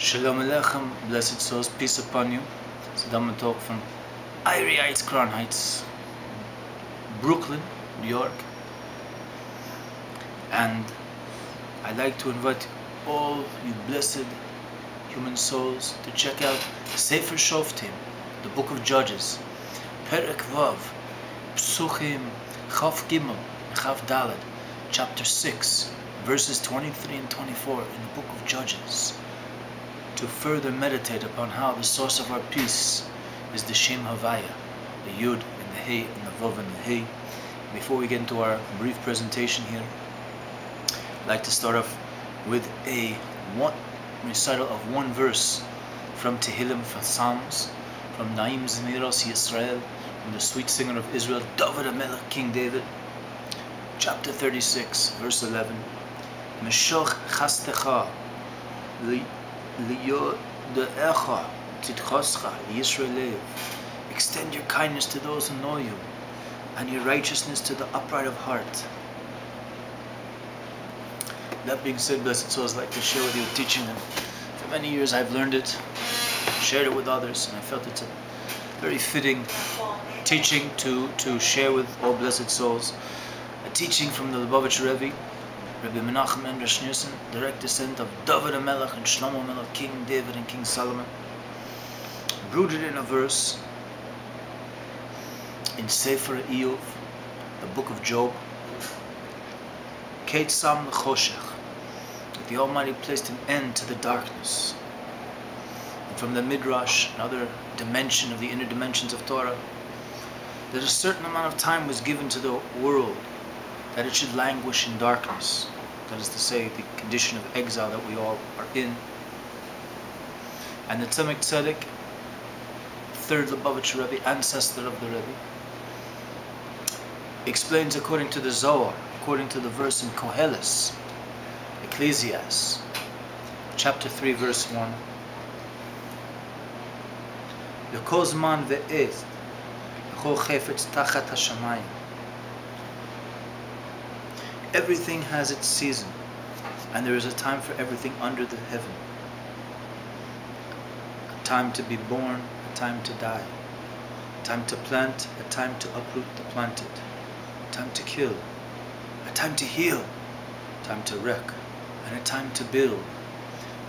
Shalom Aleichem, blessed souls, peace upon you. It's a Dhamma talk from Irie Heights, Crown Heights, Brooklyn, New York. And I'd like to invite all you blessed human souls to check out Sefer Shoftim, the Book of Judges, Perek Vav, Psuchim, Chaf Gimel, Chaf Daled, chapter 6, verses 23 and 24 in the Book of Judges, to further meditate upon how the source of our peace is the Shem Havaya, the Yud and the Hey and the Vav and the Hey. Before we get into our brief presentation here, I'd like to start off with a recital of one verse from Tehillim, from Psalms, from Naim Zmiros Yisrael, from the sweet singer of Israel, David HaMelech, King David, chapter 36, verse 11. Meshoch chastecha liyodecha tzidchoscha Yisrael. Extend your kindness to those who know you, and your righteousness to the upright of heart. That being said, blessed souls, I'd like to share with you a teaching, and for many years I've learned it, shared it with others, and I felt it's a very fitting teaching to share with all blessed souls. A teaching from the Lubavitch Rebbe, Rebbe Menachem and Rosh, direct descent of David HaMelech and Shlomo HaMelech, King David and King Solomon, rooted in a verse in Sefer Iyov, the book of Job. Kate Sam Choshech, that the Almighty placed an end to the darkness. And from the Midrash, another dimension of the inner dimensions of Torah, that a certain amount of time was given to the world that it should languish in darkness. That is to say, the condition of exile that we all are in. And the Tzemach Tzedek, third Lubavitch Rebbe, ancestor of the Rebbe, explains according to the Zohar, according to the verse in Koheles, Ecclesiastes, chapter 3, verse 1. L'kol zman ve'ez, l'chol chefetz tachat hashamayim. Everything has its season, and there is a time for everything under the heaven. A time to be born, a time to die. A time to plant, a time to uproot the planted. A time to kill, a time to heal, a time to wreck, and a time to build.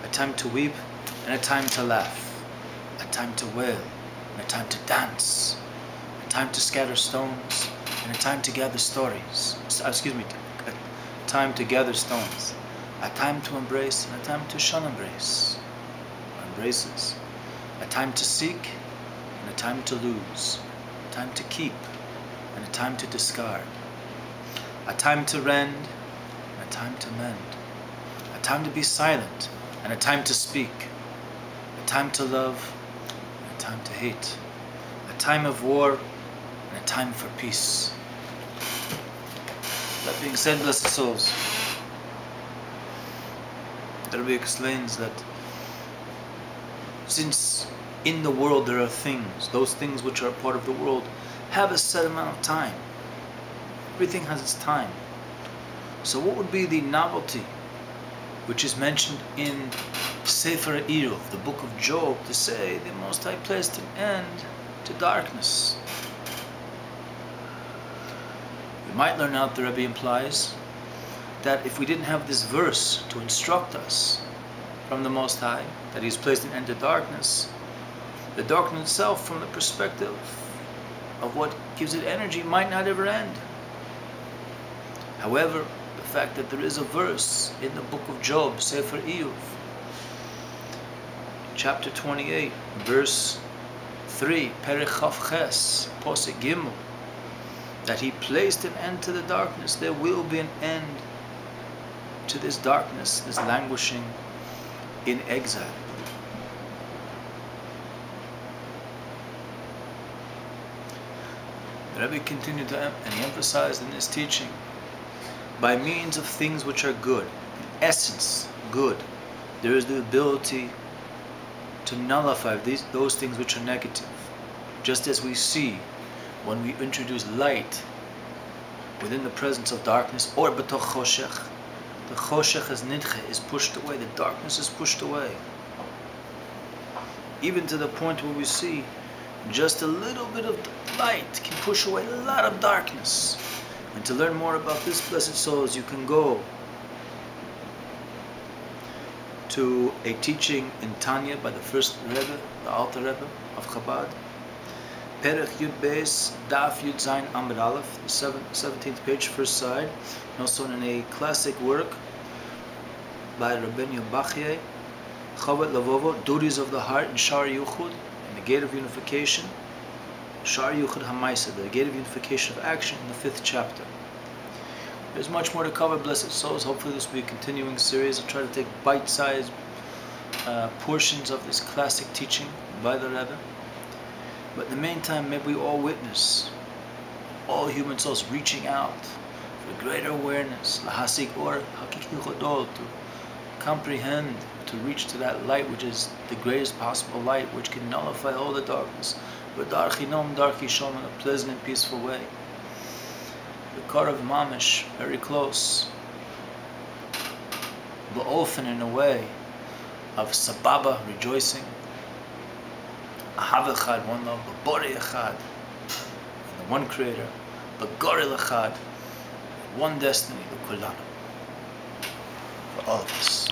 A time to weep, and a time to laugh. A time to wail, and a time to dance. A time to scatter stones, and a time to gather stories. A time to gather stones, a time to embrace, and a time to shun embrace, embraces, a time to seek, and a time to lose, a time to keep, and a time to discard, a time to rend, and a time to mend, a time to be silent, and a time to speak, a time to love, and a time to hate, a time of war, and a time for peace. That being said, blessed souls, the Rebbe explains that since in the world there are things, those things which are part of the world have a set amount of time. Everything has its time. So what would be the novelty which is mentioned in Sefer Iyov, the book of Job, to say the Most High placed an end to darkness? Might learn out, the Rebbe implies, that if we didn't have this verse to instruct us from the Most High, that He has placed an end to darkness, the darkness itself, from the perspective of what gives it energy, might not ever end. However, the fact that there is a verse in the book of Job, Sefer Iyov, chapter 28, verse 3, Perek Chaf Ches, Posek Gimel, that He placed an end to the darkness, there will be an end to this darkness, this languishing in exile. The Rebbe continued to and he emphasized in his teaching, by means of things which are good, in essence good, there is the ability to nullify those things which are negative. Just as we see when we introduce light within the presence of darkness, or b'toch choshech, the choshech is nidche, is pushed away, the darkness is pushed away. even to the point where we see just a little bit of light can push away a lot of darkness. And to learn more about this, blessed souls, you can go to a teaching in Tanya by the first Rebbe, the Alter Rebbe of Chabad. Perech Yud Beis, Daf Yud Zayin Amud Aleph, the 17th page, first side. And also in a classic work by Rabbeinu Bachye, Chabad Lavovo, Duties of the Heart, in Shar Yuchud, in the Gate of Unification, Shar Yuchud Hamaisa, the Gate of Unification of Action, in the 5th chapter. There's much more to cover, blessed souls. Hopefully this will be a continuing series. I'll try to take bite-sized portions of this classic teaching by the Rebbe. But in the meantime, may we all witness, all human souls reaching out for greater awareness, lahasik or hakiki chodol, to comprehend, to reach to that light which is the greatest possible light, which can nullify all the darkness. But darchi nom, darchi shom, in a pleasant and peaceful way. The car of Mamish, very close. Ba'ofen, in a way of sababa, rejoicing. Ahav echad, one love. B'borei echad, and the one creator. B'gorel echad, one destiny, the kulanu. For all of us.